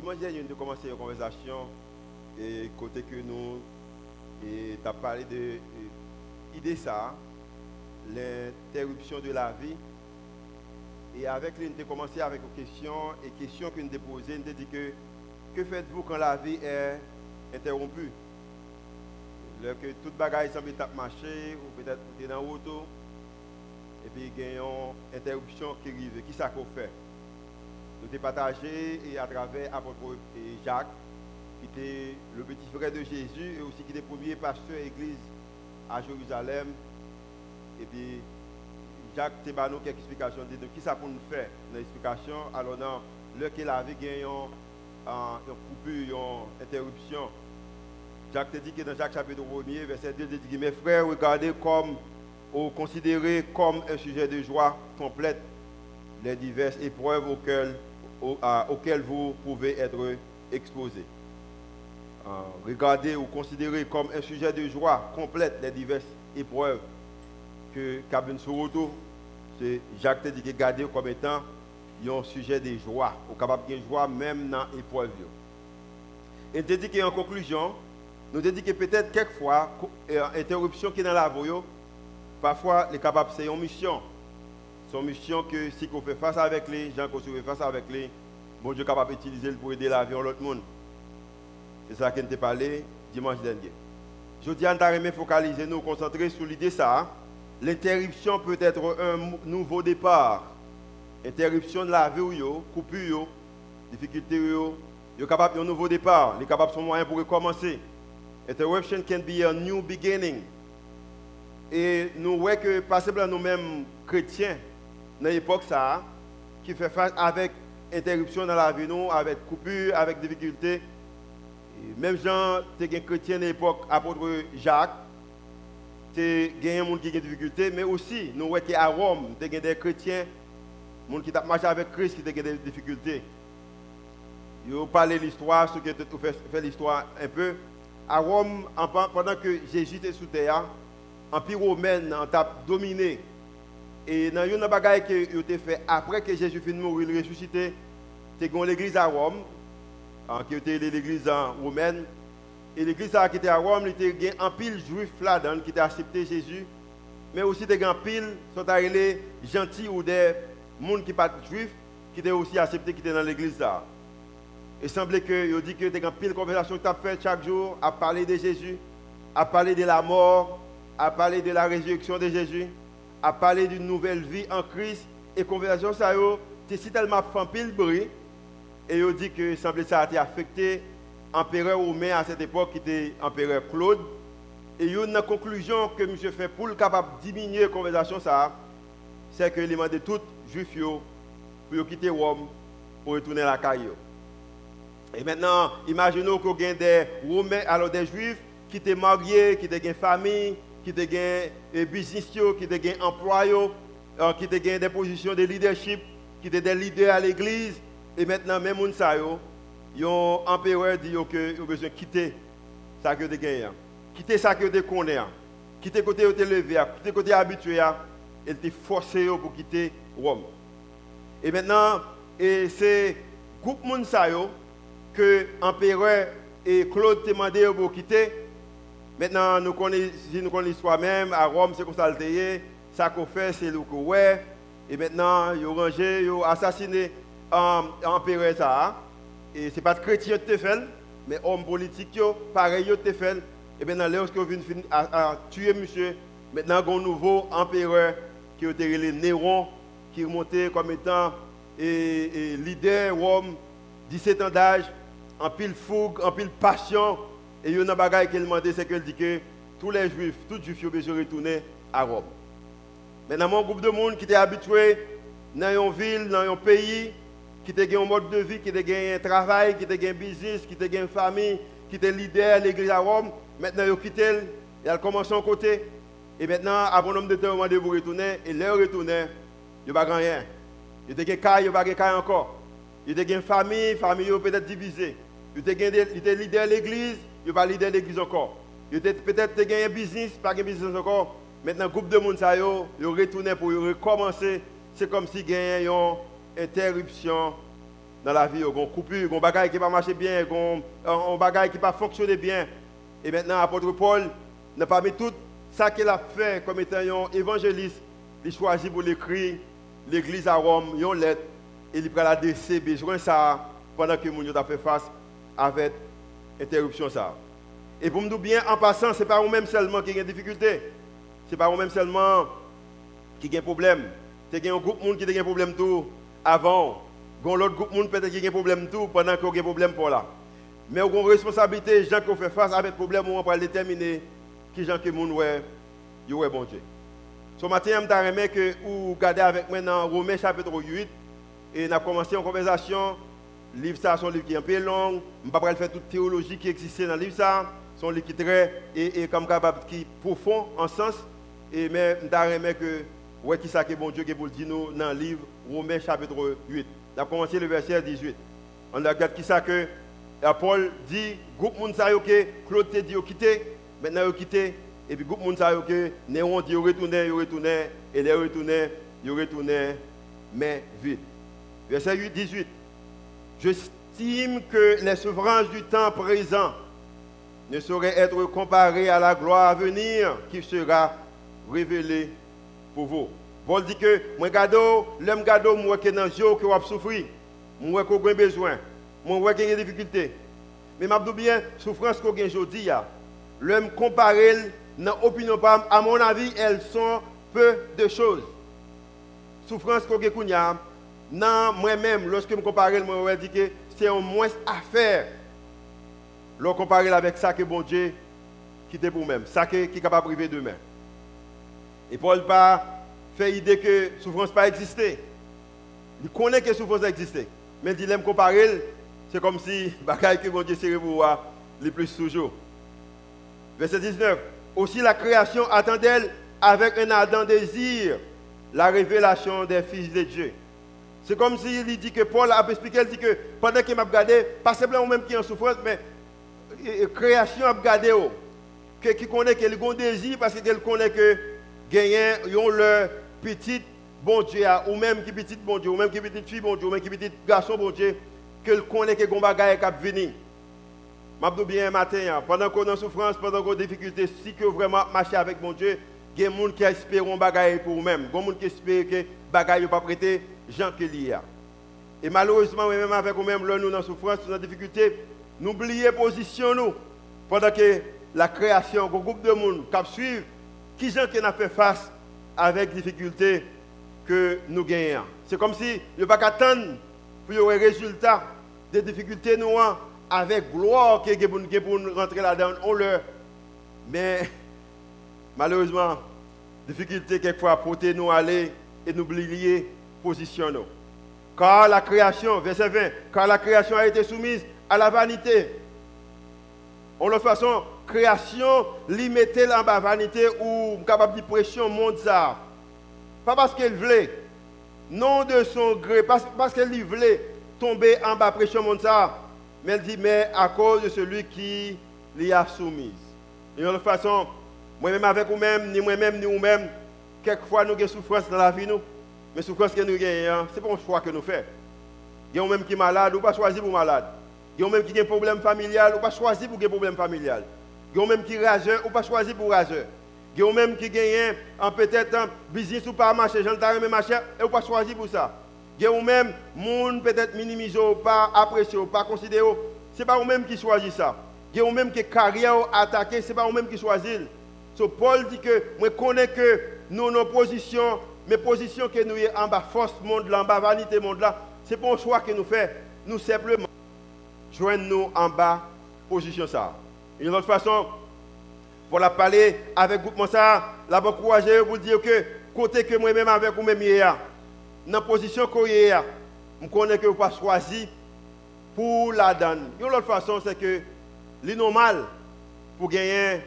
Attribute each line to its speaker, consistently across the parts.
Speaker 1: dimanche dernier, nous avons commencé une conversation et côté que nous avons parlé de l'idée ça, l'interruption de la vie. Et avec lui, nous avons commencé avec une question que nous avons posée. Nous avons dit que faites-vous quand la vie est interrompue? Lorsque toute bagaille semble marcher, ou peut-être vous êtes dans l'auto, et puis il y a une interruption qui arrive. Qui ça qu'on fait? Nous avons partagé et à travers l'apôtre Jacques, qui était le petit frère de Jésus et aussi qui était le premier pasteur d'église à Jérusalem. Et puis Jacques te donné quelques explications de qui ça pour nous faire dans l'explication. Alors, dans lequel la vie gagne une coupure, une interruption. Jacques te dit que dans Jacques chapitre 1er, verset 2, il dit, mes frères, regardez comme, ou considérez comme un sujet de joie complète les diverses épreuves auxquelles vous pouvez être exposés. Regardez ou considérez comme un sujet de joie complète les diverses épreuves que Cabine Soroto, Jacques te dit que garder comme étant un sujet de joie, ou capable de joie même dans l'épreuve. Et te dit qu'en conclusion, nous te dit que peut-être quelquefois, interruption qui est dans la voie, parfois les capables c'est une mission. C'est une mission que si on fait face avec les gens qu'on fait face avec les, bon Dieu est capable d'utiliser pour aider la vie de l'autre monde. C'est ça que nous t'ai parlé dimanche dernier. Je dis à nous focaliser, nous concentrer sur l'idée ça. L'interruption peut être un nouveau départ. Interruption de la vie, coupure, difficulté, capable d'un nouveau départ. Les capables sont moyens pour recommencer. Interruption can be a new beginning. Et nous voyons que, par exemple, nous-mêmes chrétiens, dans l'époque ça, qui fait face avec interruption dans la vie, nous, avec coupure, avec difficulté. Même Jean, tu es un chrétien de l'époque, apôtre Jacques, tu as des gens qui ont des difficultés, mais aussi, nous voyons qu'à Rome, tu as des chrétiens, des gens qui ont marché avec Christ, qui ont des difficultés. Ils ont parlé de l'histoire, ceux qui ont fait l'histoire un peu. À Rome, pendant que Jésus était sous terre, l'Empire romain a dominé. Et dans une bagaille que ils ont fait après que Jésus finit de mourir, il ressuscité, tu as l'église à Rome, qui était l'église romaine. Et l'église qui était à Rome, il y a un pile juif là-dedans qui a accepté Jésus. Mais aussi, il y a un pile, sont arrivés gentils ou des gens qui ne sont pas juifs, qui ont aussi accepté qui étaient dans l'église là. Il semblait que, il dit que il y a un pile de conversation que tu as fait chaque jour, à parler de Jésus, à parler de la mort, à parler de la résurrection de Jésus, à parler d'une nouvelle vie en Christ. Et conversation, ça, c'est tellement fait pile bruit. Et il dit que semblait ça a été affecté l'empereur romain à cette époque qui était l'empereur Claude. Et il y a une conclusion que M. fait pour le capable de diminuer la conversation, c'est que il demande tout juif pour quitter Rome pour retourner à la caille. Et maintenant, imaginons qu'il y a des Romains, alors des juifs qui étaient mariés, qui étaient une famille, qui étaient un business, qui étaient un emploi, qui étaient des positions de leadership, qui étaient des leaders à l'église. Et maintenant, même les gens, l'empereur dit qu'ils ont besoin de quitter ça que vous avez. Quitter ça que vous connaissez. Quitter le côté où vous êtes levé, quitter le côté habitué. Et vous forcé pour quitter Rome. Et maintenant, c'est le groupe de gens que l'empereur et Claude ont demandé pour quitter. Maintenant, nous connaissons l'histoire même. À Rome, c'est comme ça le théâtre. Ça qu'on fait, c'est le coup. Et maintenant, ils ont rangé, ils ont assassiné l'empereur. Et ce n'est pas de chrétien qui fait, mais homme politique, pareil, qui fait. Et maintenant, lorsque vous venez à tuer monsieur, maintenant, il y a un nouveau empereur qui a été Néron, qui est monté comme étant leader Rome, 17 ans d'âge, en pile fougue, en pile passion. Et il y a une bagaille qu'il demandait, c'est qu'il dit que tous les juifs, tous les juifs ont besoin de retourner à Rome. Maintenant, mon groupe de monde qui était habitué dans une ville, dans un pays, qui a un mode de vie, qui a un travail, qui a un business, qui a une famille, qui est leader de l'église à Rome, maintenant ils ont quitté, ils ont commencé à côté. Et maintenant, après un nombre de temps, ils ont demandé de retourner, et leur retourner, ils n'ont pas rien. Ils ont un cas, ils n'ont pas de cas encore. Ils ont une famille, famille peut-être divisée. Ils étaient leader de l'église, ils n'ont pas leader de l'église encore. Ils ont peut-être un business, pas un business encore. Maintenant, le groupe de monde, ils ont retourné pour recommencer. C'est comme si il y a une interruption dans la vie, on coupure, on bagaille qui pas marcher bien, on bagaille qui pas fonctionner bien. Et maintenant, l'apôtre Paul n'a pas mis tout ça qu'il a fait comme étant un évangéliste. Il choisit pour l'écrire l'église à Rome, une lettre, et il prend la DC, besoin ça, pendant que nous avons fait face avec interruption ça. Et pour me dire bien, en passant, ce n'est pas nous-mêmes seulement qui avons des difficultés. Ce n'est pas nous-mêmes seulement qui avons des problèmes. Il y a un groupe de monde qui a des problèmes tout avant. Il y a l'autre groupe de monde peut-être qui a des problèmes tout pendant qu'il y a des problèmes pour là. Mais on a une responsabilité, les gens qui ont fait face avec des problèmes, on va déterminer qui gens que monde ouais bon Dieu. Ce matin, je me que vous regardez avec moi dans Romains chapitre 8 et on a commencé une conversation. Le livre ça, c'est un livre qui est un peu long. Je ne vais pas faire toute théologie qui existe dans le livre ça. C'est un livre qui est très et comme capable qui profond en sens. Et mais je me que ouais qui ça que bon Dieu qui pour dire nous dans le livre Romains chapitre 8. On a commencé le verset 18. On regarde qui ça que Paul dit groupe monde ça que Claude te dit quitter. Maintenant il quitté. Et puis, le groupe de Néron dit, il retournait, et les retournait, mais vite. Verset 18. J'estime que les souffrances du temps présent ne sauraient être comparées à la gloire à venir qui sera révélée pour vous. Paul dit que, moi, l'homme gado, moi, qui est dans le jeu, qui va souffrir, moi, qui a besoin, moi, qui a des difficultés. Mais, je dis bien, souffrance qu'on a aujourd'hui, l'homme comparé, dans l'opinion, à mon avis, elles sont peu de choses. Souffrance qu'on a, non, moi-même, lorsque je me compare, je me dis que c'est un moins à faire. Lorsque je compare avec ça que bon Dieu qui est pour même, ça qui est capable de priver demain. Et Paul n'a pas fait l'idée que la souffrance n'a pas existé. Il connaît que la souffrance existe. Mais il dit, me comparer, c'est comme si bagaille que bon Dieu serait pour voir les plus toujours. Verset 19. Aussi la création attend-elle avec un ardent désir la révélation des fils de Dieu. C'est comme s'il dit que Paul a expliqué, il dit que pendant qu'il m'a regardé, pas simplement même qui est en souffrance, mais la création a regardé, qui connaît qu'il a un désir parce qu'il connaît que gagnent leur petit bon Dieu, ou même qui petit bon Dieu, ou même qui petite fille bon Dieu, ou même qui petit garçon bon Dieu, qu'il connaît que un bagage qui venir. Je dis bien matin, pendant qu'on est en souffrance, pendant qu'on a des difficultés, si que vraiment marcher avec mon Dieu, il y a des gens qui espèrent un bagage pour eux-mêmes. Il y a des gens qui espèrent que le bagage n'est pas prêté, gens qui l'y a. Et malheureusement, même avec nous-mêmes, là, nous dans la souffrance, nous dans la difficulté, nous oublions position nous. Pendant que la création, un groupe de monde qui suivent, qui gens qui ont fait face avec les difficultés que nous gagnons. C'est comme si il n'y a pas qu'à attendre pour le résultat des difficultés nous avec gloire qui est pour rentrer là-dedans, mais malheureusement, difficulté quelquefois porter nous aller et nous oublier position nous. Car la création, verset 20, car la création a été soumise à la vanité. En l'autre façon, création, limiter en bas vanité ou capable de pression monde ça. Pas parce qu'elle voulait, non de son gré, parce qu'elle voulait tomber en bas pression monde ça. Mais elle dit, mais à cause de celui qui l'y a soumise. Et de toute façon, moi-même avec vous-même, ni moi-même, ni vous-même, quelquefois nous avons des souffrances dans la vie, nous. Mais les souffrances que nous gagnons, ce n'est pas un choix que nous faisons. Il y a même qui est malade, ou pas choisir pour malade. Il y a même qui a un problème familial, ou pas choisir pour un problème familial. Il y a même qui est rageux, ou pas choisir pour rageux. Il y a même qui gagne peut-être un business ou pas marché, j'en ai marché, et ou pas choisir pour ça. Il y a même monde peut-être minimisé ou pas apprécié ou pas considéré, ce n'est pas vous-même qui choisit ça. Il y a même qui carrière attaquée, ce n'est pas vous-même qui choisit. So Paul dit que moi connais que nous nos positions, mes positions que nous en bas force monde là, en bas vanité monde là, c'est pas un choix que nous faisons, nous simplement joignons nous en bas position ça. Et d'une autre façon, pour la parler avec le groupe ça, la bonne courage pour dire que côté que moi-même avec vous-même hier, dans la position que je connais que vous pas choisi pour la donne. Une autre façon, c'est que c'est normal pour gagner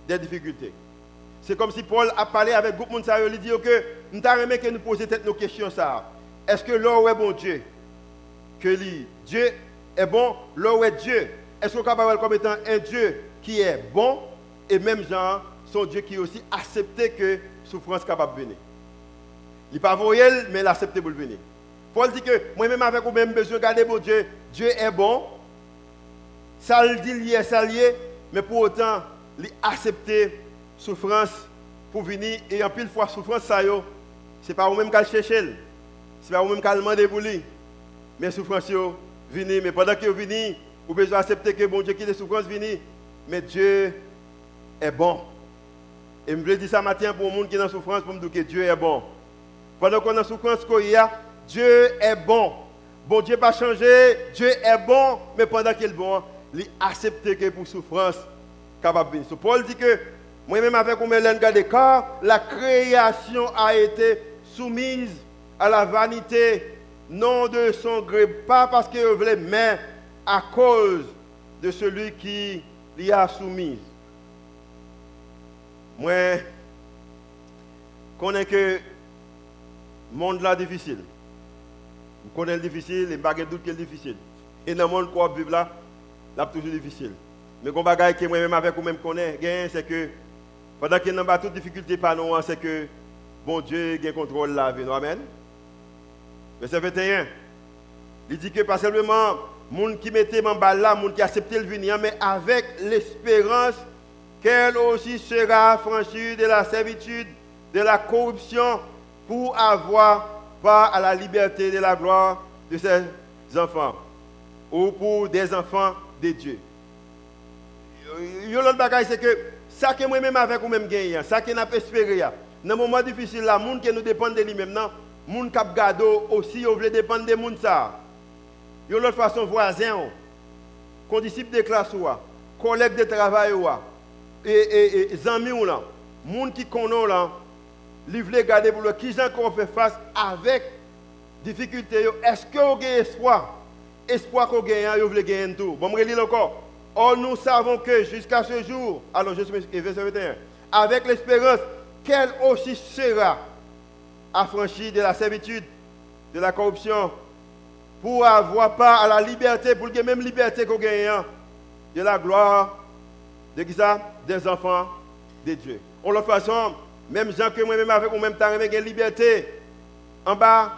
Speaker 1: des difficultés. C'est comme si Paul a parlé avec le groupe il dit que nous avons aimé que nous posions nos questions. Est-ce que l'eau est bon Dieu? Que Dieu est bon, l'eau est Dieu. Est-ce qu'on est capable comme étant un Dieu qui est bon et même genre son Dieu qui est aussi accepté que souffrance capable de venir? Il n'est pas voyel, mais il accepté pour venir. Paul dit que moi-même avec vous même besoin de garder mon Dieu. Dieu est bon. Ça le dit lié, ça lié, mais pour autant, il accepter souffrance pour venir et en pile fois souffrance ça yo, c'est pas vous-même qui le chercher. C'est pas vous-même qui le demander pour lui. Mais souffrance yo venir, mais pendant que vous venez, vous besoin accepter que bon Dieu qui les souffrances venir, mais Dieu est bon. Et je veux dire ça matin pour le monde qui est dans la souffrance, pour me dire que Dieu est bon. Pendant qu'on est en souffrance, Dieu est bon. Bon Dieu n'a pas changé, Dieu est bon, mais pendant qu'il est bon, il accepte que pour souffrance, capable de venir. So, Paul dit que, moi-même avec vous-même, car la création a été soumise à la vanité, non de son gré, pas parce qu'il voulait, mais à cause de celui qui l'y a soumise. Moi, je connais que le monde là est difficile. Je connais le difficile, et je ne doute que c'est difficile. Et dans le monde qu'on vit là, c'est toujours difficile. Mais ce bagage que moi-même avec vous-même connais, c'est que pendant qu'il n'y a pas toute difficulté par nous, c'est que bon Dieu a contrôle la vie. Amen. Verset 21. Il dit que pas seulement les gens qui mettaient en bas là, les gens qui acceptaient le venir, mais avec l'espérance qu'elle aussi sera franchie de la servitude, de la corruption, pour avoir part à la liberté de la gloire de ses enfants, ou pour des enfants de Dieu. L'autre bagage, c'est que ça que moi-même avec vous-même gagne, ça que nous avons espéré, dans un moment difficile, les gens qui nous dépendent de lui-même, les gens qui ont gardé aussi, ils veulent dépendre de gens. Il y a l'autre façon, voisins, condisciples de classe, collègues de travail, et amis, les gens qui connaissent, ils veulent garder pour le qui ont fait face avec difficulté. Est-ce que vous avez espoir? Espoir que vous gagnez, vous voulez gagner tout. Bon, je vais lire encore. Or, nous savons que jusqu'à ce jour, alors je suis verset 21, avec l'espérance qu'elle aussi sera affranchie de la servitude, de la corruption, pour avoir part à la liberté, pour que même liberté qu'on gagne, de la gloire de qui ça? Des enfants de Dieu. En l'autre façon, même gens que moi-même avec moi-même, tu as une liberté en bas.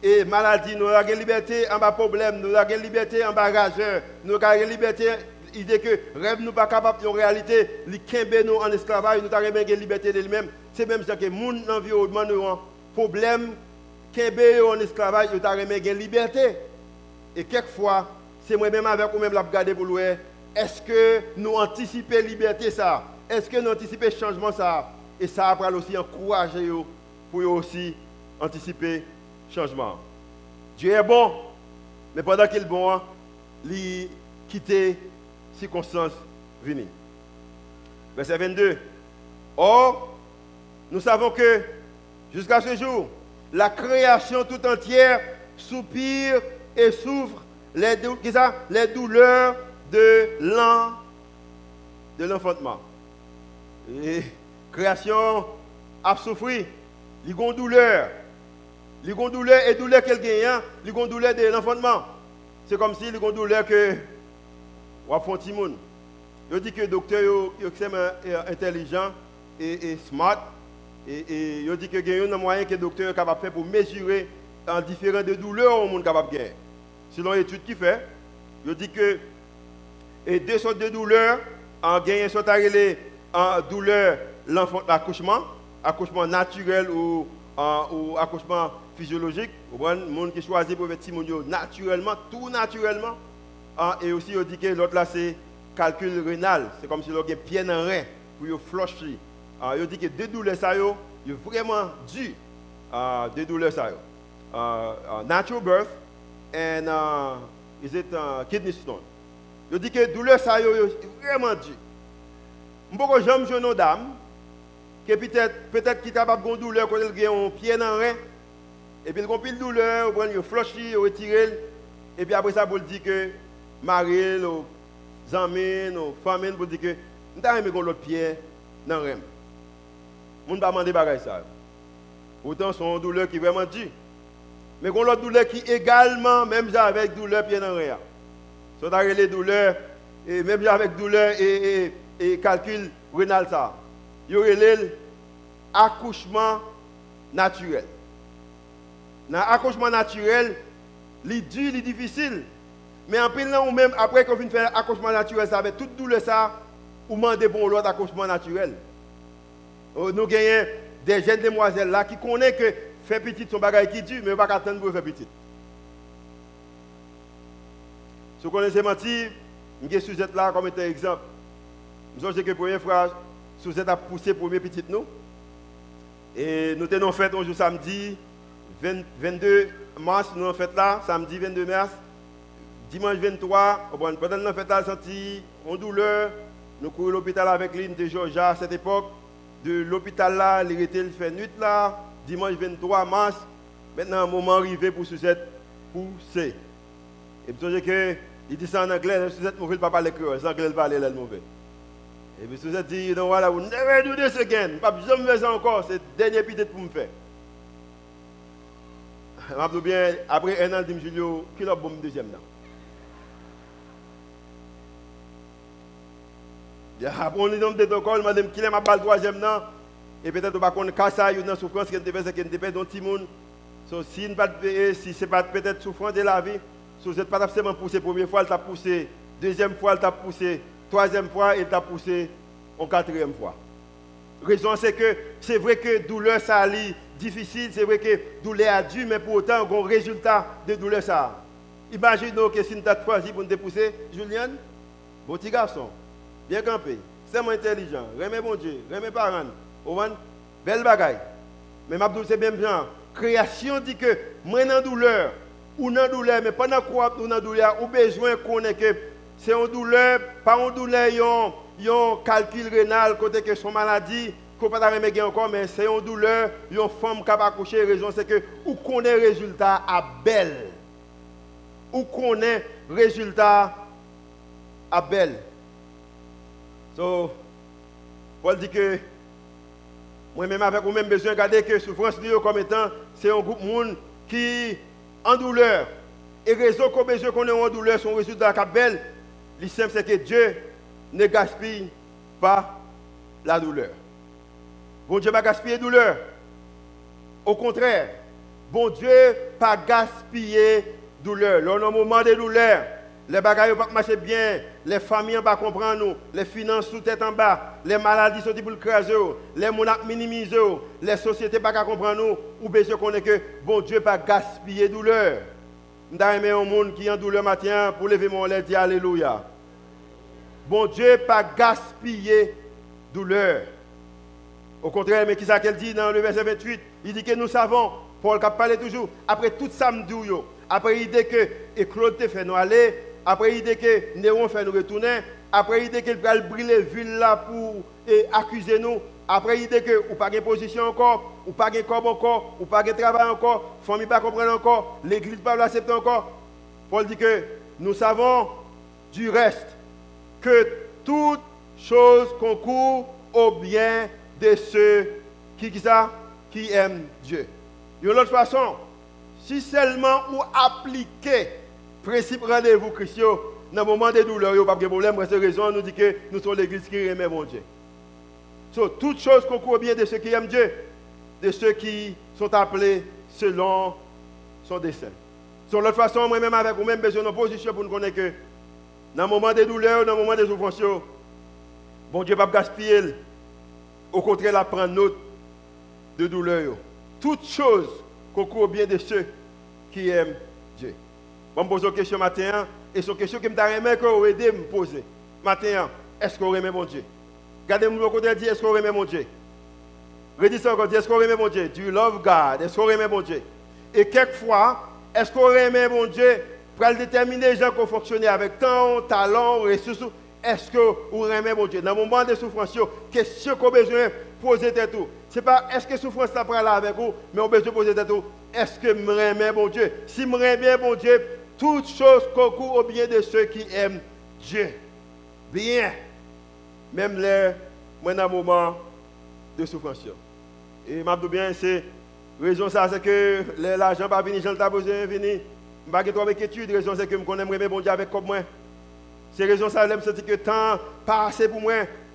Speaker 1: Et maladie, nous avons une liberté en bas problème, nous avons une liberté en bas rageur, nous avons une liberté, idée que rêve nous pas capable de réalité, les kembe nous en esclavage, nous avons une liberté de lui-même. C'est même ça que mon environnement nous a problème, kembe en esclavage, nous avons une liberté. Et quelquefois, c'est moi-même avec vous-même la regarder pour louer. Est-ce que nous anticipons la liberté ça? Est-ce que nous anticipons le changement ça? Et ça va aussi encourager pour aussi anticiper changement. Dieu est bon, mais pendant qu'il est bon, il quitte les circonstances venues. Verset 22. Or, nous savons que jusqu'à ce jour, la création tout entière soupire et souffre les douleurs de l'enfantement. Et création a souffert, il y a une douleur. Les douleurs et douleur qu'elle gagne, les douleurs de l'enfantement. C'est comme si les douleurs que on font petit monde. Je dis que le docteur est intelligent et smart et je dis que il y a un moyen que le docteur est capable de faire pour mesurer en différents de douleurs au monde capable de gagner. Selon l'étude qu'il fait, je dis que deux sortes de douleurs en gagnant sont arrivées en douleur l'accouchement naturel ou accouchement physiologique, les gens qui choisissent pour faire naturellement, tout naturellement. Et aussi, on dit que l'autre là, c'est calcul rénal. C'est comme si on a un pied dans le rein pour flusher. On dit que deux douleurs, ça, sont vraiment dures. Deux douleurs, ça. Natural birth and is it kidney stone. On dit que douleurs, ça, sont vraiment dures. Je ne sais pas si une dame qui peut-être qui est capable de douleur quand elle a un pied dans le rein. Et puis, il y a une douleur, on prend le flushy, on retire. Et puis après ça, on dit que Marie, nos amis, nos familles, on dit que nous avons l'autre pied dans le rein. On ne va pas demander de ça. Pourtant, c'est une douleur qui est vraiment dure. Mais on a l'autre douleur qui également, même avec douleur pied dans le rein. Si on a les douleurs, et même avec douleur et calcul rénal, ça. Il y aurait l'accouchement naturel. Dans l'accouchement naturel, il dur, il difficile. Mais en plus, ou même après qu'on finit faire accouchement naturel, ça avec toute douleur, ça, ou demander pour l'autre accouchement naturel. Nous avons des jeunes demoiselles là qui connaissent que faire petit son bagage qui dure, mais pas attendre pour faire petit. Si vous connaissez menti, je vais Suzette là comme exemple. Nous avons que la première fois, Suzette a poussé pour mes petites nous. Et nous avons fait un jour samedi, 22 mars, nous avons fait là, samedi 22 mars. Dimanche 23, pendant que nous avons fait là, senti en douleur. Nous courons à l'hôpital avec l'île de Georgia à cette époque. De l'hôpital là, il était fait nuit là, dimanche 23 mars. Maintenant, un moment arrivé pour Suzette pousser. Et puis, il dit ça en anglais, Suzette ne veut pas parler créole, c'est anglais, il parle mauvais. Et puis Suzette dit, you know what, I will never do this again. Je ne vais jamais faire ça encore, c'est le dernier petit pour me faire. Je me bien, après un an, je me dis, Julio, qui l'a bon deuxième là? Après, on est dans le encore, je me dis, qui l'a ma troisième là? Et peut-être on va connaître ça, il y a une souffrance qui est dans petit monde. Si ce n'est pas peut-être souffrance de la vie, Suzette pas seulement poussé la première fois, elle t'a poussé, deuxième fois, elle t'a poussé, troisième fois, elle t'a poussé en quatrième fois. La raison, c'est que c'est vrai que douleur, ça est difficile, c'est vrai que douleur a dû, mais pour autant, il y a un résultat de douleur, ça. Imaginez que si nous avons choisi pour nous pousser, Julien, bon petit garçon, bien campé, c'est intelligent, remet bon Dieu, remet parents, belle bagaille. Mais Mabdou, c'est bien bien. Création dit que moi, dans douleur, ou dans douleur, mais pendant quoi nous dans douleur, ou besoin qu'on ait que c'est une douleur, pas une douleur, un calcul rénal, côté que son maladie, qu'on ne peut pas remettre encore, mais c'est une douleur, une femme qui a accouché, raison c'est que ou qu'on ait résultat à belle. Ou qu'on ait résultat à belle. So, Paul dit que moi-même avec vous-même besoin de regarder que souffrance comme étant, c'est un groupe de monde qui en douleur. Et raison qu'on a besoin qu'on ait en douleur, son résultat à belle, le simple c'est que Dieu ne gaspille pas la douleur. Bon Dieu pas gaspiller la douleur. Au contraire, bon Dieu pas gaspiller la douleur. Dans un moment de douleur, les bagages ne vont pas marcher bien, les familles ne vont pas comprendre nous, les finances sous tête en bas, les maladies sont pour le craser, les monarques minimisés, les sociétés ne vont pas comprendre nous, ou bien qu'on est que bon Dieu pas gaspiller la douleur. Nous avons un monde qui est en douleur matin pour lever mon lait et dire Alléluia. Bon Dieu pas gaspiller la douleur. Au contraire, mais qui ça qu'elle dit dans le verset 28, il dit que nous savons, Paul qui parle toujours, après tout ça, après l'idée que Claude te fait nous aller, après l'idée que Néron fait nous retourner, après l'idée qu'il va brûler la ville là pour accuser nous, après l'idée que ou pas de position encore, ou pas de corps encore, ou pas de travail encore, famille pas comprendre encore, l'église pas l'accepter encore. Paul dit que nous savons du reste que toute chose concourt au bien de ceux qui aiment Dieu. D'une autre façon, si seulement vous appliquez le principe rendez-vous Christ dans le moment de douleur, il n'y a pas de problème. Pour cette raison, nous dit que nous sommes l'église qui aime mon Dieu. So, toutes choses concourent bien de ceux qui aiment Dieu, de ceux qui sont appelés selon son dessein. De l'autre façon, moi-même avec vous-même, besoin de position pour nous connaître que dans le moment de douleur, dans le moment de souffrance, bon Dieu ne va pas gaspiller. Au contraire, il prend note de douleur. Toutes choses concourent bien de ceux qui aiment Dieu. Je me pose une question matin, et c'est une question que je me que vous aidez à me poser. Matin, est-ce qu'on aime mon Dieu? Regardez-moi le côté et dit, est-ce qu'on aime mon Dieu? Redis ça encore, est-ce qu'on aime mon Dieu? Do you love God? Est-ce qu'on aime mon Dieu? Et quelquefois, est-ce qu'on aime mon Dieu pour déterminer les gens qui fonctionnent avec temps, talent, ressources? Est-ce que vous aimez mon Dieu? Dans le moment de souffrance, question qu'on a besoin de poser tout. Ce n'est pas est-ce que souffrance ça prend là avec vous, mais on a besoin de poser tout. Est-ce que je aime mon Dieu? Si je aime mon Dieu, toutes choses concourent au bien de ceux qui aiment Dieu. Bien. Même les, moi, dans le moment de souffrance. Et je dis bien, c'est raison ça, c'est que l'argent va venir, j'en ai besoin de venir. Je ne vais pas trop inquiétude, raison c'est que je connais mon Dieu avec comme moi. C'est raison ça, je me sens que le temps pas assez pour moi.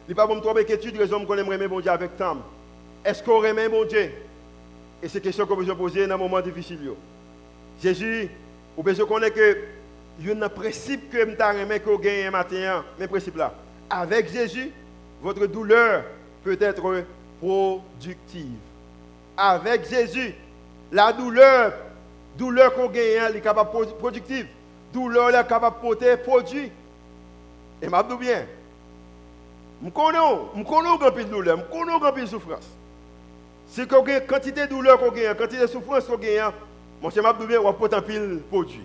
Speaker 1: Il n'y a pas trop inquiétude, raison que je connais mon Dieu avec temps. Est-ce qu'on remet mon Dieu? Et c'est question que vous besoin poser dans un moment difficile. Jésus, vous besoin connaître que il y a un principe que je vous gagne matin, mais principe là. Avec Jésus, votre douleur peut être productive. Avec Jésus, la douleur qu'on gagne, est capable de productive. Douleur est capable de porter produit. Et je dis bien, je connais un peu de douleur, je connais un peu de souffrance. Si vous avez une quantité de douleur qu'on gagne, une quantité de souffrance qu'on gagne, mon cher Mabdou bien, on va porter un pile produit.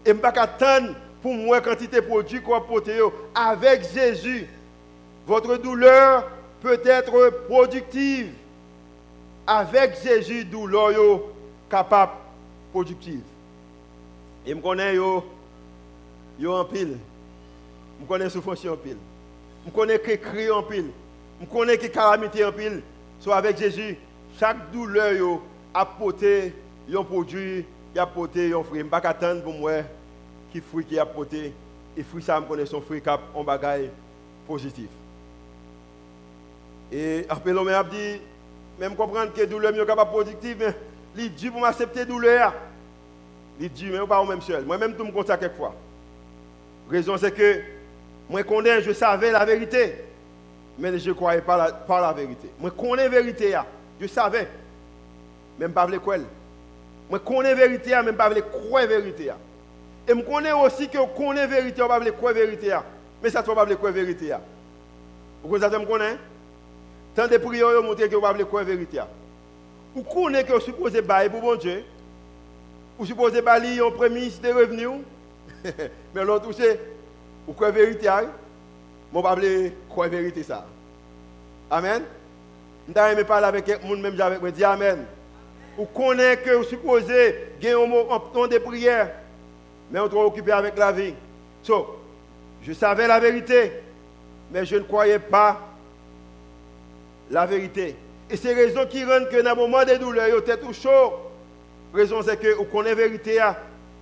Speaker 1: Et je ne vais pas attendre pour moi quantité de produits qu'on va porter. Avec Jésus, votre douleur peut être productive. Avec Jésus, douleur est capable productive. Et je connais yo en pile. Je connais souffrance en pile. Je connais que cri en pile. Je connais que calamité en pile. Soit avec Jésus, chaque douleur yo a porté un produit, il a porté un fruit. Je ne vais pas attendre pour moi qui fruit qui a porté. Et fruit ça, je connais son fruit qui a un bagage positif. Et après l'homme a dit, même comprendre que la douleur est capable productive, mais il dit pour m'accepter la douleur. Il dit, mais pas moi-même seul. Moi-même, tout me compte ça quelquefois. La raison, c'est que moi, connais, je savais la vérité, mais je ne croyais pas la vérité. Moi, connais la vérité, je savais, même pas le croire. Moi, connais la vérité, même pas le croire la vérité. Et je connais aussi que je connais la vérité, je ne pas le croire la vérité. Mais ça ne va pas le croire la vérité. Vous connaissez? Tant de prières montrent que vous ne pas le croire la vérité. Vous connaissez que vous supposez bailler pour bon Dieu. Vous supposez bailler en prémisse de revenus. Mais l'autre, c'est vous croyez la vérité. Je ne pas croire la vérité. Ça. Amen. Je ne parler avec quelqu'un, même avec moi. Dis Amen. Vous connaissez que vous supposez gagner un temps de prière. Mais on est trop occupé avec la vie. So, je savais la vérité, mais je ne croyais pas la vérité. Et c'est la raison qui rend que dans le moment des douleurs, vous êtes tout chaud. La raison c'est que vous connaissez la vérité,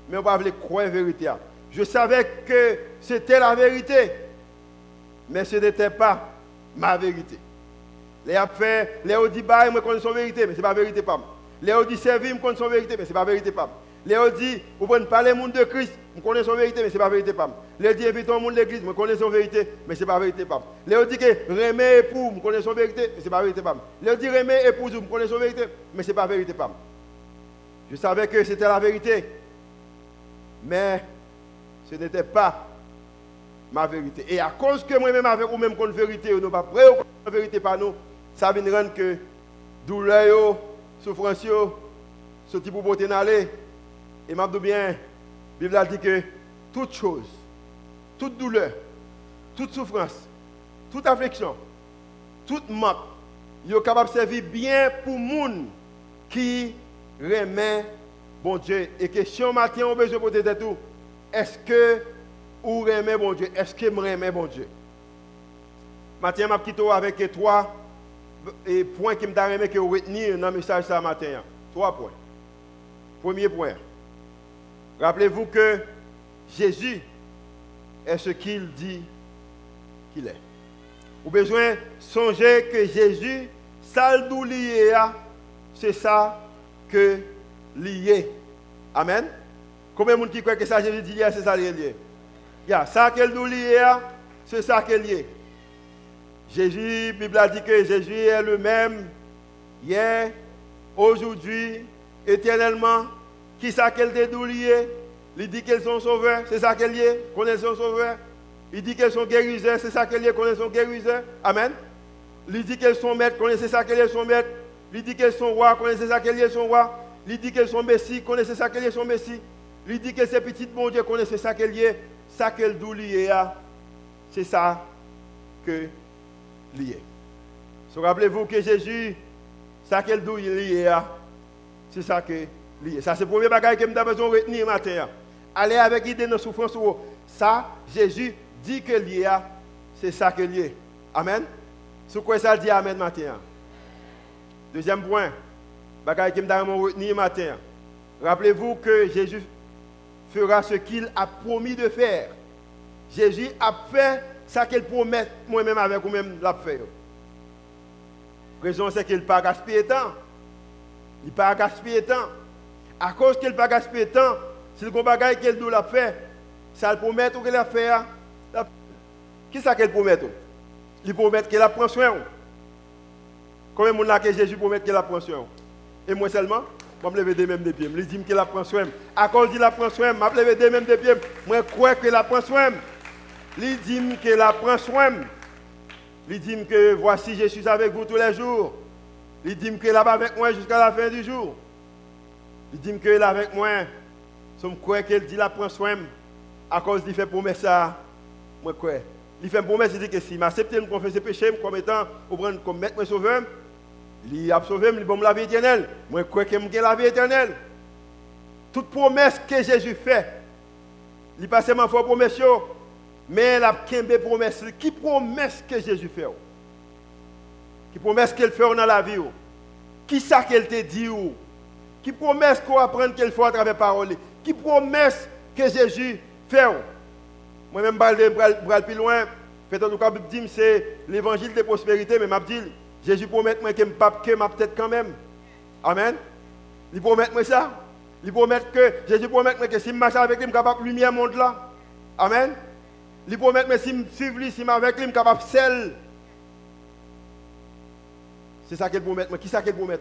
Speaker 1: mais vous ne pouvez pas croire la vérité. Je savais que c'était la vérité, mais ce n'était pas ma vérité. Les gens disent, je connais son vérité, mais ce n'est pas la vérité. Les gens disent, servir, je connais son vérité, mais ce n'est pas la vérité. Les gens disent, vous pouvez parler au monde de Christ, je connais son vérité, mais ce n'est pas la vérité. Les gens disent, invitons au monde de l'église, je connais son vérité, mais ce n'est pas la vérité. Les gens disent que remet époux, je connais son vérité, mais ce n'est pas la vérité. Les gens disent, remet épouse, je connais son vérité, mais ce n'est pas la vérité. Je savais que c'était la vérité, mais ce n'était pas ma vérité. Et à cause que moi-même avec vous-même qu'on vérité, nous ne pas prêts à la vérité par nous, ça vient rendre que douleur, souffrance, ce type de beauté n'allait. Et m'a dit bien, la Bible a dit que toute chose, toute douleur, toute souffrance, toute affliction, toute manque, il est capable de servir bien pour les gens qui remet bon Dieu. Et question matin, on a besoin de poser tout. Est-ce que vous remet bon Dieu? Est-ce que vous remet bon Dieu? Matin, je vais quitter avec 3 points qui me donnent que vous retenir dans le message ce matin. 3 points. Premier point. Rappelez-vous que Jésus est ce qu'il dit qu'il est. Vous avez besoin de songer que Jésus, ça le lié, c'est ça que lié. Amen. Combien de gens qui croient que ça Jésus dit c'est ça lié? Ça qu'elle nous lié, c'est ça qu'elle lié. Jésus, la Bible a dit que Jésus est le même hier, aujourd'hui, éternellement. Qui ça qu'elle est lié? Il dit qu'elles sont sauveurs, c'est ça qu'elle est, qu'on est sont sauveurs. Il dit qu'elles sont guérisseurs, c'est ça qu'elle est, qu'on est sont guérisseurs. Amen. Il dit qu'elles sont maîtres, qu'on est ça qu'elles sont maîtres. Il dit qu'elles sont rois, qu'on est ça qu'elles sont rois. Il dit qu'elles sont messie, qu'on est ça qu'elles sont messie. Il dit que ces petites bon Dieu, qu'on est ça qu'elles est, ça qu'elle doit lier, c'est ça que lié. So, rappelez-vous que Jésus, ça qu'elle doit lier, c'est ça que lié. Ça c'est le premier bagage que nous avons besoin de retenir matin. Aller avec l'idée de souffrance. Ça, Jésus dit que lié, c'est ça que lié. Amen. Sur quoi ça dit Amen matin? Deuxième point, bagage que nous avons retenir matin. Rappelez-vous que Jésus fera ce qu'il a promis de faire. Jésus a fait ça qu'il promet moi-même avec vous-même l'a fait. La raison c'est qu'il n'a pas gaspillé de temps. Il n'a pas gaspillé de temps. À cause qu'il n'a pas gaspillé de temps, si le bagage qu'il doit faire, ça le promet ou qu'il a fait. Qui est-ce qu'il promet? Il promet qu'il a pris soin. Combien de monde que Jésus promet qu'il a pris soin? Et moi seulement, je vais me lever des mêmes des pieds. Je dis qu'il a pris soin. À cause qu'il a pris soin, je vais me lever des mêmes des pieds. Moi, je crois qu'il a pris soin. Il dit qu'il a pris soin. Il dit que voici, je suis avec vous tous les jours. Il dit qu'il est là avec moi jusqu'à la fin du jour. Il dit qu'il est là avec moi. Je crois qu'il dit qu'il a pris soin. À cause qu'il fait promesse ça, moi crois. Il fait une promesse, il dit que si m'accepte me confesser péché comme étant comme maître sauveur, il a sauvé, il me la vie éternelle. Moi crois que j'ai la vie éternelle. Toute promesse que Jésus fait, il passe ma foi promesse, mais la promesse, qui promesse que Jésus fait? Qui promesse qu'il fait dans la vie? Qui ça qu'elle te dit? Qui promesse qu'on apprend qu'il faut à travers la parole? Qui promesse que Jésus fait? Moi-même, je vais plus loin. Peut-être que je dis que c'est l'évangile de prospérité, mais je dis Jésus promet que je ne ma tête quand même. Amen. Il promet moi ça. Il promet que Jésus promet que si je marche avec lui, je suis capable de lumière monde là. Amen. Il promet que si je suis lui, si je suis avec lui, je suis capable de sel. C'est ça qu'il promet. Qui ça qu'il promet?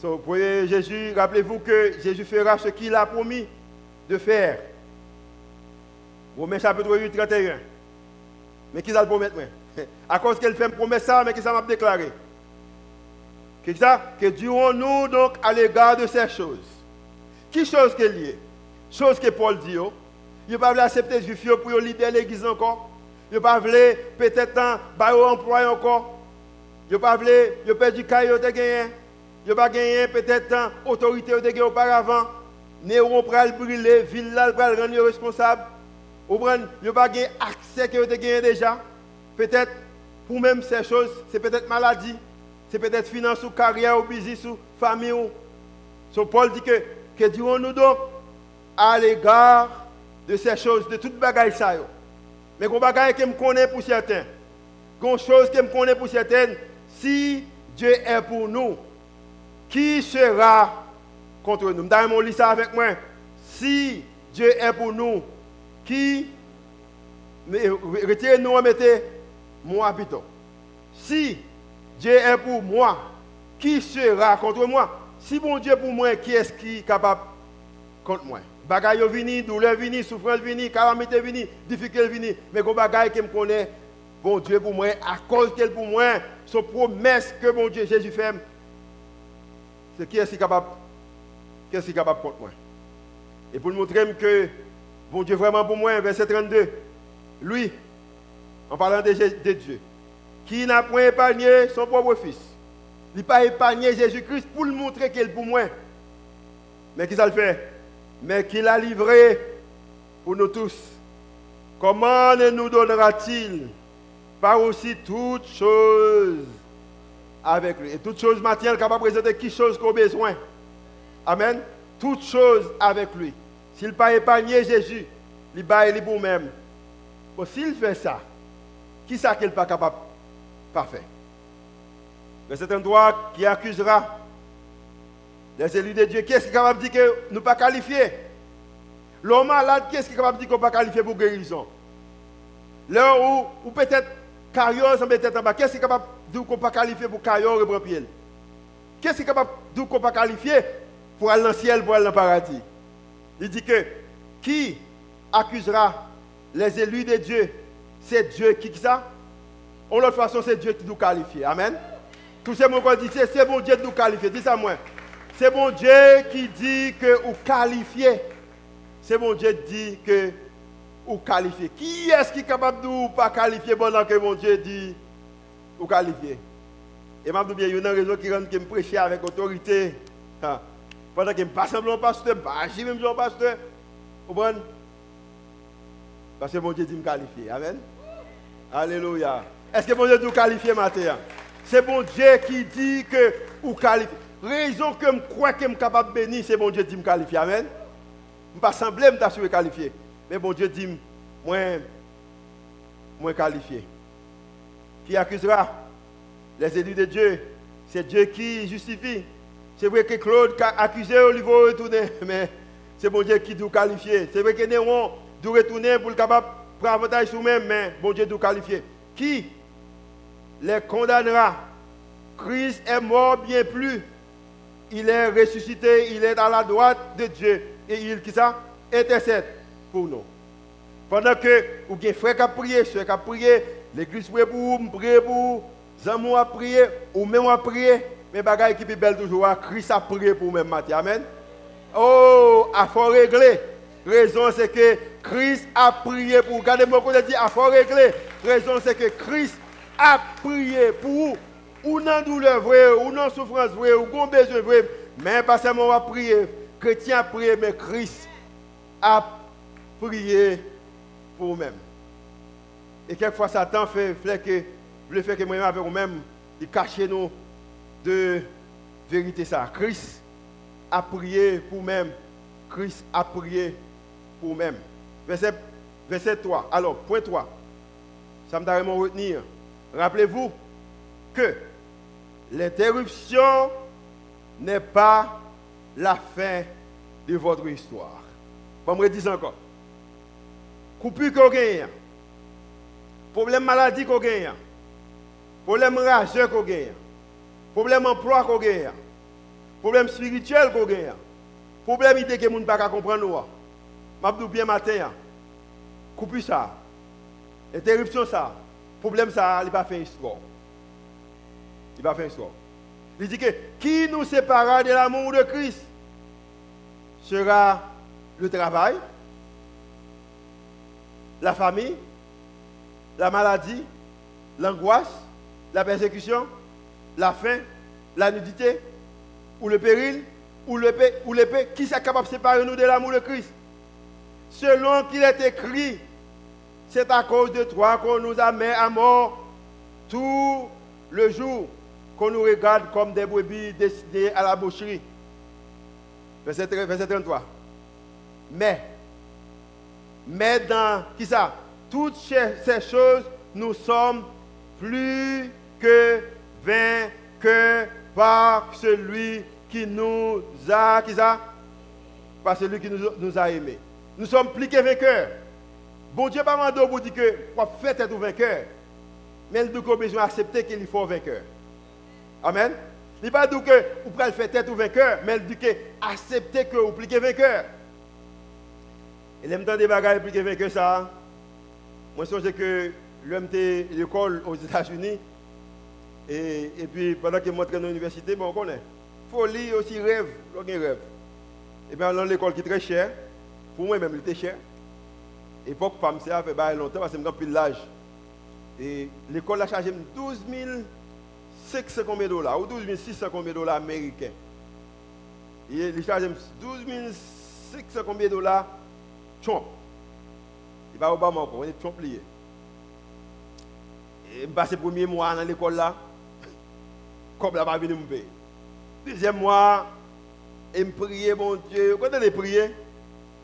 Speaker 1: Pour Jésus, rappelez-vous que Jésus fera ce qu'il a promis de faire. Romains chapitre 8, 31. Mais qui ça le promet? À cause qu'elle fait une promesse, mais qui ça m'a déclaré? Qu'est-ce ça? Que dirons-nous donc à l'égard de ces choses? Qui chose qu'elle y est? Chose que Paul dit. Il ne va pas accepter les juifs pour libérer l'église encore. Il ne va pas peut-être un emploi encore. Il ne va pas perdre du caillou de gagner. Il ne va pas gagner peut-être autorité de gagner auparavant. Néron va brûler, ville là va rendre responsable. Il ne va pas gagner accès que vous avez gagné déjà. Peut-être, pour même ces choses, c'est peut-être maladie, c'est peut-être finance ou carrière ou business ou famille. So Paul dit que dirons-nous donc à l'égard de ces choses, de toute bagaille ça. Mais qu'on bagaille que me connaît pour certains. Qu'on chose que me connaît pour certaines, si Dieu est pour nous, qui sera contre nous? D'ailleurs, on lit ça avec moi. Si Dieu est pour nous, qui retirez-nous et mettez mon habitant. Si Dieu est pour moi, qui sera contre moi? Si bon Dieu est pour moi, qui est-ce qui est capable contre moi? Bagaille vini, douleur vini, souffrance vini, calamité vini, difficulté vini, mais qu'on bagaille qui me connaît, bon Dieu pour moi, à cause qu'elle pour moi, son promesse que bon Dieu Jésus fait, c'est qui est-ce qui est capable contre moi? Et pour montrer que bon Dieu vraiment pour moi, verset 32, lui, en parlant de Dieu, qui n'a point épargné son propre fils. Il n'a pas épargné Jésus-Christ pour le montrer qu'il est pour moi. Mais qui ça le fait? Mais qu'il a livré pour nous tous. Comment ne nous donnera-t-il pas aussi toutes choses avec lui? Et toutes choses matérielles capables de présenter qui chose qu'on a besoin. Amen. Toutes choses avec lui. S'il n'a pas épargné Jésus, il va aller pour lui-même. Bon, s'il fait ça, qui ça qu'il n'est pas capable de faire? Mais c'est un droit qui accusera les élus de Dieu. Qui est-ce qui est capable de dire que nous ne sommes pas qualifiés? L'homme malade, qui est-ce qui est capable de dire qu'on n'est pas qualifié pour guérison? Là où peut-être carrière, ça peut-être en bas. Qui est-ce qui est capable de dire qu'on n'est pas qualifié pour carrière et pour pied? Qui est-ce qui est capable de dire qu'on n'est pas qualifié pour aller dans le ciel, pour aller dans le paradis? Il dit que qui accusera les élus de Dieu? C'est Dieu qui ça? En l'autre façon, c'est Dieu qui nous qualifie. Amen. Tous ces mots qu'on dit, c'est bon Dieu qui nous qualifie. Dis ça moi. C'est bon Dieu qui dit que vous qualifiez. C'est bon Dieu qui dit que vous qualifiez. Qui est-ce qui est capable de ne pas qualifier pendant que bon Dieu dit vous qualifiez? Et je me dis, il y a une raison qui rend que me prêcher avec autorité. Pendant que je ne passe pas semblant pasteur, je ne passe pas semblant pasteur. Vous comprenez? Parce que bon Dieu dit me qualifier. Amen. Alléluia. Est-ce que bon Dieu dit vous qualifier matin? C'est bon Dieu qui dit que vous qualifiez. Raison que je crois que je suis capable de bénir, c'est bon Dieu qui me qualifie. Amen. Je ne pas sembler me t'assurer qualifié. Mais bon Dieu dit, moi qualifié. Qui accusera les élus de Dieu? C'est Dieu qui justifie. C'est vrai que Claude a accusé il va retourner, mais c'est bon Dieu qui doit qualifier. C'est vrai que Néron doit retourner pour le capable prendre avantage sur lui-même, mais bon Dieu doit qualifier. Qui les condamnera? Christ est mort bien plus. Il est ressuscité, il est à la droite de Dieu. Et il, qui ça? Intercède pour nous. Pendant que, ou bien frère qui a prié, soeur qui a prié, l'église prie pour vous, prie pour vous, les amis a prié, ou même a prié, mais bagaille qui est belle toujours, Christ a prié pour vous-même matin. Amen. Oh, il faut régler. Raison c'est que Christ a prié pour vous. Regardez-moi quand je dis il faut régler. Raison c'est que Christ a prié pour vous. Ou dans douleur vraie, ou dans souffrance vraie, ou dans besoin vrai. Mais pas seulement on va prier. Chrétien a prié, mais Christ a prié pour vous-même. Et quelquefois Satan veut faire que moi-même avec vous-même, il cache nous de vérité ça. Christ a prié pour vous-même. Christ a prié pour vous-même. Verset 3. Alors, point 3. Ça me donne retenir. Rappelez-vous que l'interruption n'est pas la fin de votre histoire. Je vais me dire encore. Coupure qu'on gagne, problème maladie qu'on gagne, problème rageux qu'on gagne, problème emploi qu'on gagne, problème spirituel qu'on gagne, problème idée que les gens ne peuvent pas comprendre. Je dis bien matin, coupure ça, interruption ça, problème ça, il va faire histoire. Il va faire histoire. Il dit que qui nous séparera de l'amour de Christ sera le travail, la famille, la maladie, l'angoisse, la persécution, la faim, la nudité, ou le péril, ou l'épée. Qui est capable de séparer nous de l'amour de Christ? Selon qu'il est écrit, c'est à cause de toi qu'on nous a mis à mort tout le jour, qu'on nous regarde comme des brebis destinées à la boucherie. Verset 33. Mais dans qui ça? Toutes ces choses, nous sommes plus que vainqueurs par celui qui nous a, par celui qui nous a aimés. Nous sommes plus que vainqueurs. Bon Dieu pas mandé pour dire que vous faites être vainqueur, mais il a besoin d'accepter qu'il faut vainqueur. Amen. Il ne dit pas que vous pouvez faire tête ou vainqueur, mais il dit que acceptez que vous plus que vainqueur. Et l'aime tant des bagages plus que vainqueur ça. Moi je sais que l'homme était à l'école aux États-Unis et puis pendant qu'il montre dans l'université, bon, on connaît. Il faut lire aussi rêve, rêve. Et bien dans l'école qui est très chère, pour moi même il était cher. Époque femme ça fait longtemps parce que je suis l'âge. Et l'école a chargé 12 500 combien de dollars ou 12 600 combien de dollars américains. Et il charge 12 600 combien de dollars Trump. Il va au Obama encore, on est Trump lié. Et je passe le premier mois dans l'école là, comme là, va venir me payer. Deuxième mois, je me prie, mon Dieu. Quand on est prié,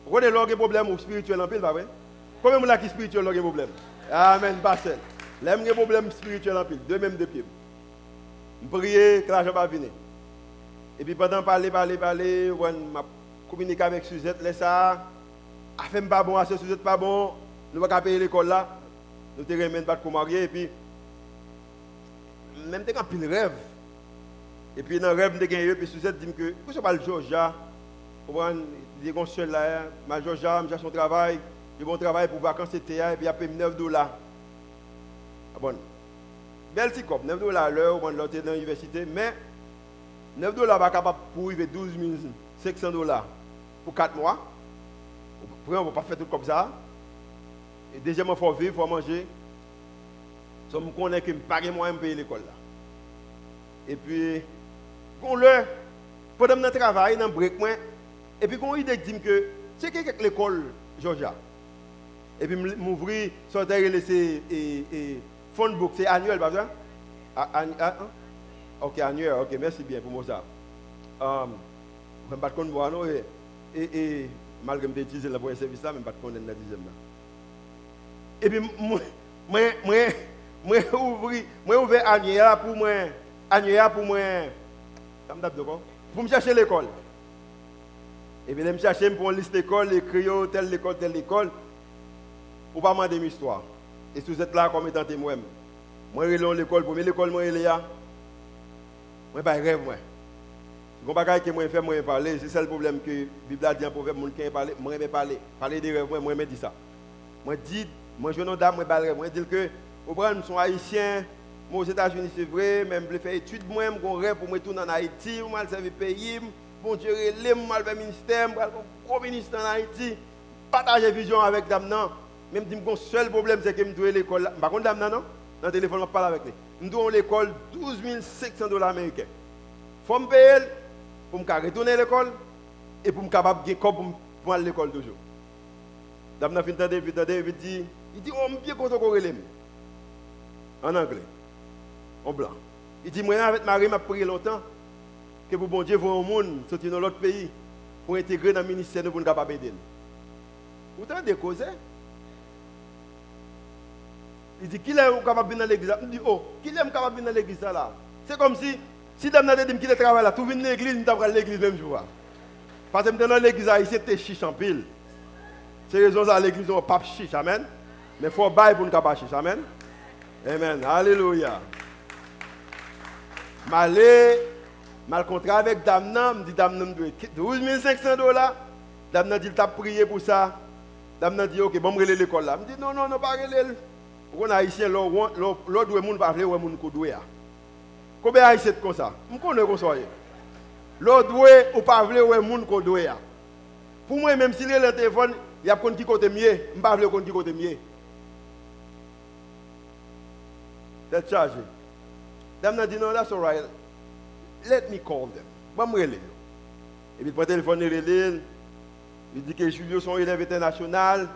Speaker 1: vous avez des problèmes spirituels en pile, pas vrai? Combien de gens qui sont spirituels ont des problèmes? Amen, Basel. Là, j'ai des problèmes spirituels en pile, deux mêmes de pieds. Je prie que l'argent va venir. Et puis pendant parler, on communique avec Suzette, laisse ça. Afin pas bon, assez Suzette pas bon, nous ne pouvons pas payer l'école là. Nous te remettons pas pour marier. Et puis, même quand il rêve. Et puis dans le rêve, puis Suzette dit que, pourquoi je parle de Georgia? Il dit qu'on seul là, ma Georgia, j'ai son travail, j'ai bon travail pour vacances été, et puis il a payé $9. Ah bon. Belle petit cop, $9 à l'heure, on l'autre dans l'université, mais $9 va capable pour arriver 12 500 $ pour 4 mois. On ne va pas faire tout comme ça. Et deuxièmement, il faut vivre, il faut manger. Je connais que je ne pas moyen de payer l'école. Et puis, quand pendant que je travaille, dans le break, et puis quand il dit que c'est que l'école, Georgia. Et puis, je m'ouvre, sur le phone book, c'est annuel, pas ça? Ok, annuel, ok, merci bien pour moi ça. Je ne sais pas de quoi non, et malgré que je utilisé le premier service là, je ne sais pas de quoi dans la deuxième là. Et puis, moi ouvert annuel pour moi, ça me tape de quoi? pour me chercher l'école. Et puis, je me chercher pour une liste d'école, écrit telle école, pour pas demander une histoire. Et si vous êtes là comme étant témoin, moi, je suis l'école, pour l'école, moi, je suis là. Moi, je rêve, moi. Si vous ne que moi, je fais parler, c'est ça le problème que la Bible a dit en proverbe, moi, je parler, moi, je parler. Parler des rêves, moi, je dis ça. Moi, je suis un dame, moi, je moi, je dis que, au bras, nous sommes haïtiens, moi, aux États-Unis, c'est vrai, même, je fais études, moi, je rêve pour me retourner en Haïti, je vais servir le pays, bon Dieu, je vais faire le ministère, je vais faire un gros ministère en Haïti, partager vision avec dame, non. Même si mon seul problème, c'est que je dois l'école. Par contre, dame, non, dans le téléphone, je parle avec lui. Je dois l'école 12 500 $ américains. Il faut me payer pour me retourner à l'école et pour me capable de pour aller à l'école toujours. Dame, il dit, oh, bien content qu'on relève. En anglais, en blanc. Il dit, moi, avec Marie, je prié longtemps que pour bon Dieu, voir un monde sortir dans l'autre pays pour intégrer dans le ministère pour nous capable d'aider. Pourtant, des causes. Il dit, qui est capable de venir dans l'église? Il dit, oh, qui est capable de venir dans l'église là? C'est comme si dame n'a dit qu'il travaille là, tout vient dans l'église, nous avons l'église même jour. Parce que dans l'église, ici, c'était chiche en pile. C'est raison ça, l'église, on pas chiche, amen. Mais il faut bailler pour ne pas chiche, amen. Amen, alléluia. Mal contrat avec Damna, me dit Damna me doit 12 500 $. Damna dit, tu as prié pour ça. Damna dit, ok, bon, je vais l'école là. Je dis, non, pas aller. On a haïtien, l'autre doit moun pas vle moun ko doué. Combien haïtien comme ça? On connaît comme ça. L'autre doit ou pas vle moun ko doué. Pour moi même si le téléphone, il y a kon qui côté mieux, on pas vle kon qui côté mieux. D'être chargé. Dame dit non, that's all right. Let me call them. Bon me relé. Et puis le téléphone relé, il dit que Julio son élève international.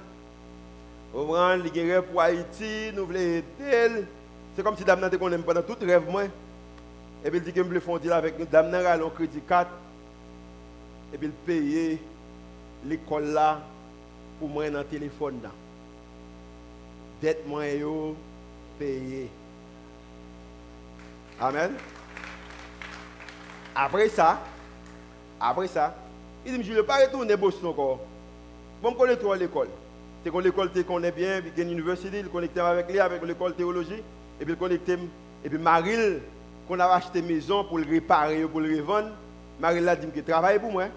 Speaker 1: On prend les guerres pour Haïti, nous voulons aider. C'est comme si dame n'a qu'on aime pendant tout rêve moi. Et puis il dit que me le font dire avec nous, dame n'a un crédit 4. Et puis il paye l'école là pour moi dans le téléphone là. Dette moi yo payer. Amen. Après ça, il dit je ne vais pas retourner Boston encore. Bon, je connais trop l'école. C'est que l'école te connaît bien, puis il y a une université, il connecte avec lui, avec l'école théologie, et puis il connecte, et puis Maril, qu'on a acheté maison pour le réparer, pour le revendre, Maril a dit qu'il travaille pour moi, et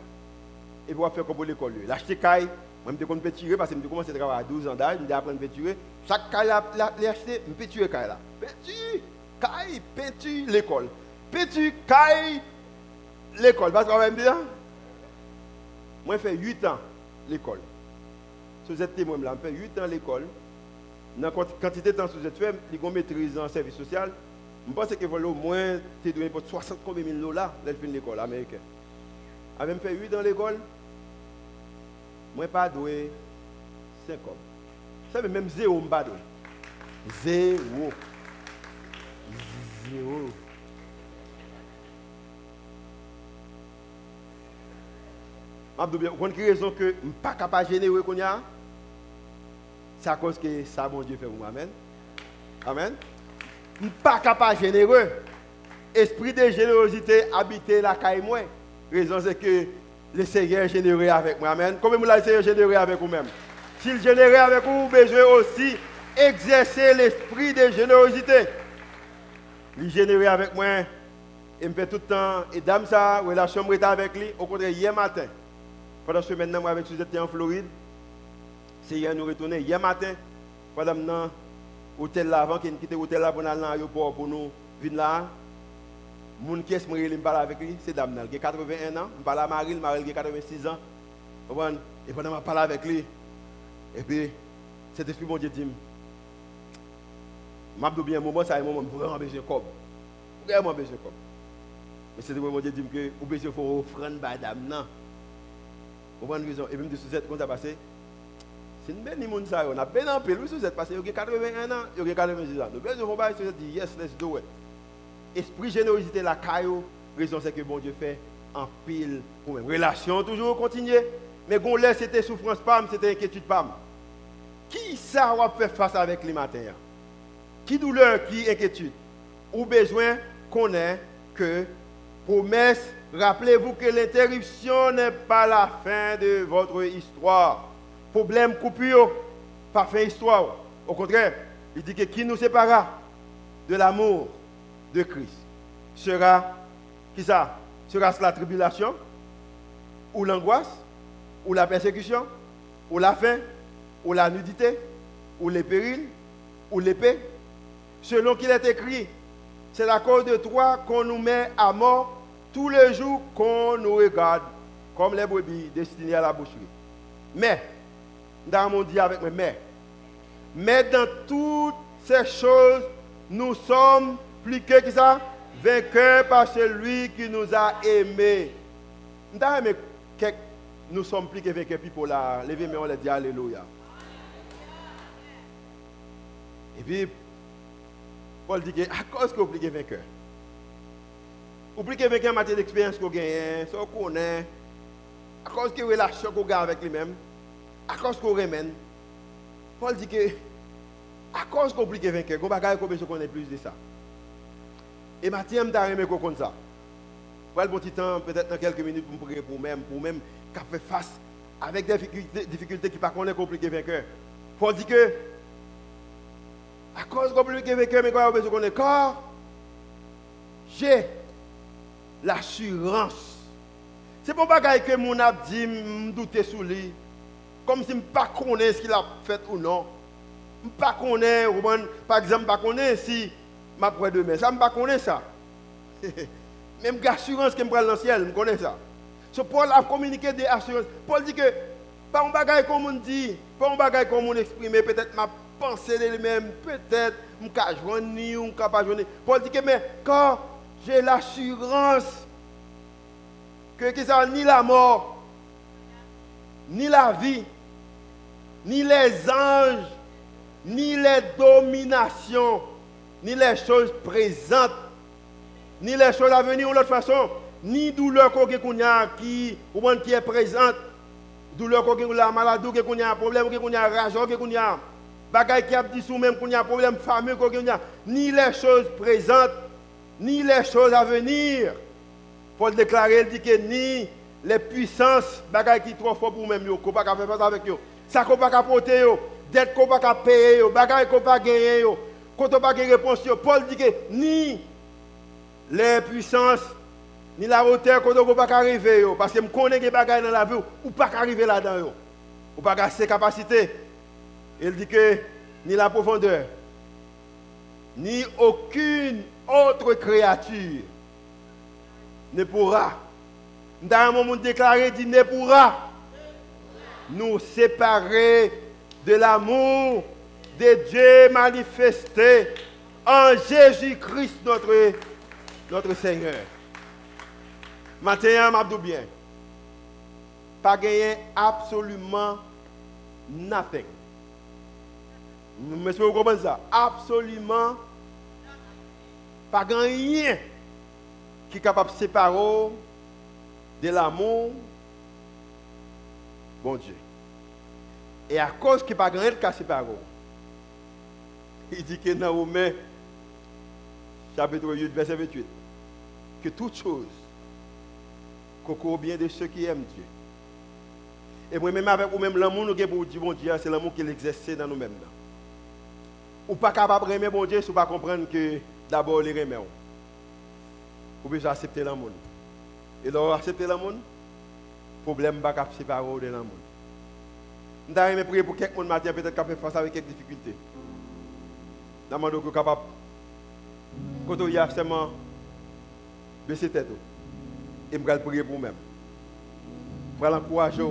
Speaker 1: puis on va faire comme pour l'école. L'acheter caille, moi je peux tirer parce que je commence à travailler à 12 ans d'âge, je apprendre à tirer. Chaque caille l'acheter, je peux tirer caille là. Peinture, caille, peinture, l'école. Peinture, caille, l'école. Vous travaillez bien? Moi je fais 8 ans l'école. Si vous êtes témoin, je fais 8 ans à l'école. Dans la quantité de temps que vous êtes fait, vous maîtrisez en service social. Je pense que vous au moins 60 000 $, de l'école américaine. Je fait 8 ans à l'école. Je n'ai pas doué 5 ans. Ça veut même 0, je n'ai pas doué. 0. Vous avez raison que je ne suis pas capable de générer. C'est à cause que ça, bon Dieu, fait pour moi. Amen. Amen. Je ne suis pas capable de générer. Esprit de générosité habite la caille moi. La raison c'est que le Seigneur est généreux avec moi. Amen. Comment le Seigneur est généreux avec vous-même? S'il est généreux avec vous, vous avez besoin aussi exercer l'esprit de générosité. Il est généreux avec moi. Il me fait tout le temps. Et dame ça, relation est avec lui. Au contraire, hier matin, pendant ce maintenant, moi avec Suzette en Floride, c'est hier nous retourner. Hier matin, pendant maintenant, hôtel là, avant qu'il quitte l'hôtel là pour aller à l'aéroport pour nous venir là. Mon qui est me parle avec lui, c'est dame qui a 81 ans, je parle à Maril qui a 86 ans. Et pendant je parle avec lui, et puis cet esprit bon Dieu dit, je dis bien un moment, ça un moment, je vraiment besoin de corps. Vraiment besoin de corps. Mais c'est le moment de dire que vous besoin de faire offrande à dame. Vous comprenez raison. Et même de Suzette, comment ça passe? C'est une belle monde ça. On a bien en pile. Suzette parce qu'il y a 81 ans, il y a 86 ans. Nous besoin de faire Suzette dit yes, let's do it. Esprit générosité la caillou, raison c'est que bon Dieu fait en pile pour même. Relation toujours continuer, mais qu'on laisse c'était souffrance pam, c'était inquiétude pam. Qui ça va faire face avec les matins? Qui douleur, qui inquiétude? Ou besoin qu'on ait que promesse rappelez-vous que l'interruption n'est pas la fin de votre histoire. Problème coupure, pas fin histoire. Au contraire, il dit que qui nous séparera de l'amour de Christ sera, qui ça? Sera-ce la tribulation, ou l'angoisse, ou la persécution, ou la faim, ou la nudité, ou les périls, ou l'épée? Selon qu'il est écrit, c'est à cause de toi qu'on nous met à mort tous les jours qu'on nous regarde comme les brebis destinées à la boucherie. Mais, dans mon dit avec moi, mais dans toutes ces choses, nous sommes plus que qui ça? Vainqueurs par celui qui nous a aimés. Nous sommes plus que vainqueurs, pour la lever, mais on les dit Alléluia. Et puis, Paul dit que à cause que vous plus que vainqueurs, ou plus que vainqueurs en matière d'expérience qu'on gagne, ça qu'on connaît, à cause que relation qu'on gagne avec lui-même, à cause qu'on remène, Paul dit que à cause qu'on plus que vainqueurs, qu'on va qu'on connaît plus de ça. Et Mathieu m'a aimé qu'on compte ça. Pour le bon petit temps, peut-être dans quelques minutes pour prier pour même qui fait face avec des difficultés qui ne sont pas compliquées vainqueurs. Paul dit que à cause qu'on plus que vainqueurs, mais qu'on besoin qu'on est corps, j'ai l'assurance. C'est pas bagaille que mon a dit me douter sous lui, comme si je ne connais pas ce qu'il a fait ou non. Je ne connais pas, par exemple, je ne connais si ma près demain. Ça, je ne connais ça. Même l'assurance que je prends dans le ciel, je connais ça. So, Paul a communiqué des assurances. Paul dit que, pas un bagage comme on dit, pas un bagage comme on exprime, peut-être ma pensée de lui-même, peut-être, je peux joindre ou pas joindre. Paul dit que, mais quand j'ai l'assurance que ça ni la mort, ni la vie, ni les anges, ni les dominations, ni les choses présentes, ni les choses à venir ou l'autre façon, ni douleur qui est présente, douleur qu'on la maladie, qu'on a un problème, qu'on a rage, qu'on a bagaille qui a dit sous même qu'on a un problème fameux, qu'on a ni les choses présentes, ni les choses à venir. Paul déclare, il dit que ni les puissances, bagaille qui sont trop fort pour même, qu'on ne peut pas faire face avec eux, ça qu'on ne peut pas porter, dette qu'on ne peut pas payer, bagaille qu'on ne peut pas gagner, qu'on ne peut pas gagner réponse. Paul dit que ni les puissances, ni la hauteur qu'on ne peut pas arriver, parce que je connais des bagailles dans la vie, ou pas arriver là-dedans, ou pas avoir ces capacités. Il dit que ni la profondeur, ni aucune autre créature ne pourra, dans un moment déclaré, dit ne pourra nous séparer de l'amour de Dieu manifesté en Jésus-Christ notre Seigneur. Maintenant, je dis bien, pas gagner absolument nothing. Mais vous comprenez ça? Absolument pas rien qui est capable de séparer de l'amour, bon Dieu. Et à cause qu'il n'y a pas rien qui séparer, il dit que dans Romains, chapitre 8, verset 28, que toute chose concourt bien de ceux qui aiment Dieu. Et moi-même avec vous-même, l'amour nous avons pour Dieu, bon Dieu, c'est l'amour qu'il exerce dans nous-mêmes. Ou pas capable d'aimer bon Dieu, si vous ne comprenez pas que d'abord les remet. Vous pouvez accepter l'amour. Et lorsque accepter l'amour, le problème n'est pas de séparer de l'amour. Nous avons prié pour quelqu'un matin, peut-être qu'il fait face avec quelques difficultés. Nous avons demandé capable. Quand il y a seulement baisser tête. Et je vais prier pour vous-même. Je vais l'encourager.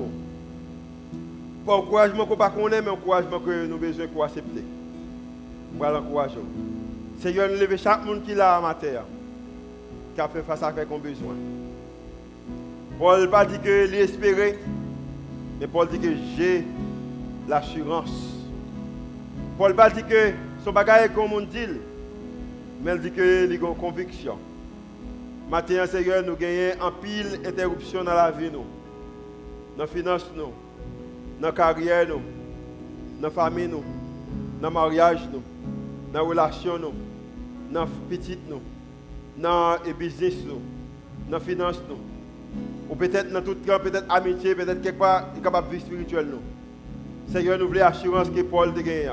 Speaker 1: Pas encouragement qu'on ne connaît pas, mais encouragement que nous avons besoin d'accepter. Je vais l'encourager. Seigneur, nous levons chaque monde qui est là en matière, qui a fait face avec son besoin. Paul n'a pas dit que l'espérer, mais Paul dit que j'ai l'assurance. Paul n'a pas dit que son bagage est comme on dit, mais il dit que il a une conviction. Maintenant, Seigneur, nous gagnons en pile interruption dans la vie, dans la finance, dans la carrière, dans la famille, dans le mariage, dans la relation, dans la petite, dans le business, dans la finance, nous. Ou peut-être dans tout camp, peut-être amitié, peut-être quelque part, capable de vie spirituelle. Nous. Seigneur, nous voulons l'assurance que Paul a gagné.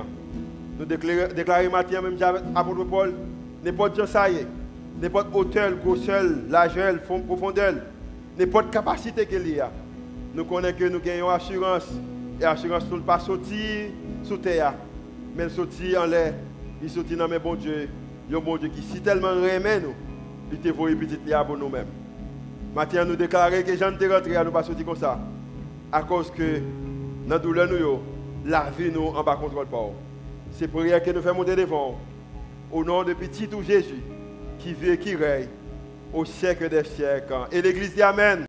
Speaker 1: Nous déclarons maintenant, même apôtre Paul, n'importe qui ça y est, n'importe hauteur, grosseur, largeur, profondeur, n'importe capacité qu'il y a. Nous connaissons que nous gagnons assurance. Et l'assurance ne pas sortir sous terre, mais sortir en l'air. Il sortit dans mes bons dieux. Il y a un bon Dieu qui, si tellement remet nous, il te voit petit pour nous-mêmes. Maintenant, nous déclarons que Jean ne rentré à nous pas sortir comme ça. À cause que, dans la douleur, la vie nous en bas contrôle pas. C'est pour rien que nous faisons monter devant. Au nom de petit tout Jésus, qui vit et qui règne au siècle des siècles. Et l'Église dit Amen.